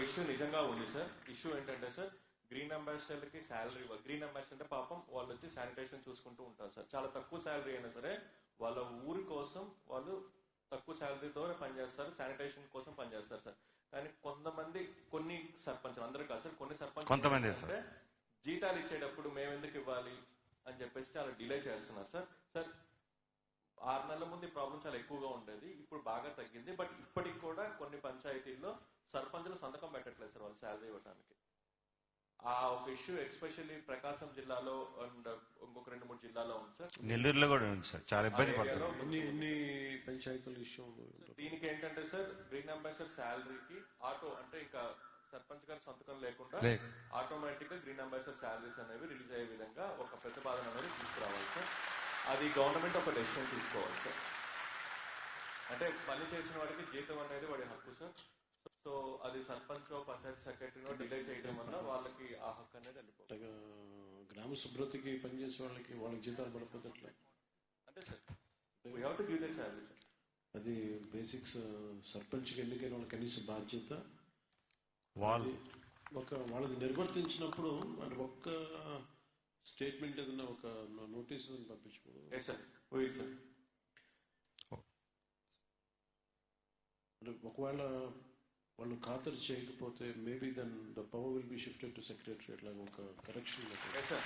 Issue నిజంగా ఉంది sir. Issue ఏంటంటే సార్, గ్రీన్ అంబాసిడర్లకి శాలరీ, గ్రీన్ అంబాసిడర్ అంటే పాపం వాళ్ళు వచ్చి శానిటేషన్ చూసుకుంటూ ఉంటారు సార్. చాలా తక్కువ శాలరీ అయినా సరే వాళ్ళ ఊరి కోసం వాళ్ళు తక్కువ శాలరీతో పనిచేస్తారు, శానిటేషన్ కోసం పనిచేస్తారు సార్. కానీ కొంతమంది, కొన్ని సర్పంచ్, అందరూ కాదు సార్, కొన్ని సర్పంచ్ అంటే జీతాలు ఇచ్చేటప్పుడు మేము ఎందుకు ఇవ్వాలి అని చెప్పేసి చాలా డిలే చేస్తున్నారు సార్. సార్ 6 నెలల ముందు ఈ ప్రాబ్లం చాలా ఎక్కువగా ఉండేది, ఇప్పుడు బాగా తగ్గింది. బట్ ఇప్పటికి కూడా కొన్ని పంచాయతీల్లో సర్పంచులు సంతకం పెట్టట్లేదు సార్ వాళ్ళు శాలరీ ఇవ్వడానికి. ఆ ఒక ఇష్యూ ఎస్పెషల్లీ ప్రకాశం జిల్లాలో అండ్ ఇంకొక 2-3 జిల్లాలో ఉంది సార్. నెల్లూరులో కూడా ఉంది సార్, చాలా ఇబ్బంది పడుతుంది. పంచాయతీల ఇష్యూ. దీనికి ఏంటంటే సార్, గ్రీన్ అంబాసిడర్ శాలరీకి ఆటో అంటే ఇంకా సర్పంచ్ గారి సంతకం లేకుండా ఆటోమేటిక్ గా గ్రీన్ అంబాసిడర్ శాలరీస్ అనేవి రిలీజ్ అయ్యే విధంగా ఒక ప్రతిపాదన అనేది తీసుకురావాలి సార్. అది గవర్నమెంట్ ఒక డెసిషన్ తీసుకోవాలి సార్. అంటే పని చేసిన వాడికి జీతం అనేది వాడి హక్కు సార్. సో అది సర్పంచ్ పంచాయతీ సెక్రటరీనో డిలే చేయడం వల్ల వాళ్ళకి ఆ హక్కు అనేది వెళ్ళిపోతుంది. గ్రామ శుభ్రతకి పనిచేసే వాళ్ళకి జీతాలు పడిపోతట్లే అంటే sir we have to give that salary sir. అది బేసిక్స్. సర్పంచ్కి ఎన్నికైన వాళ్ళ కనీస బాధ్యత వాళ్ళది నిర్వర్తించినప్పుడు అంటే ఒక్క స్టేట్మెంట్ ఏదైనా ఒక నోటీస్ పంపించుకోవడం. అంటే ఒకవేళ వాళ్ళు ఖాతరు చేయకపోతే maybe then the power will be shifted to secretary, అట్లా ఒక కరెక్షన్. సార్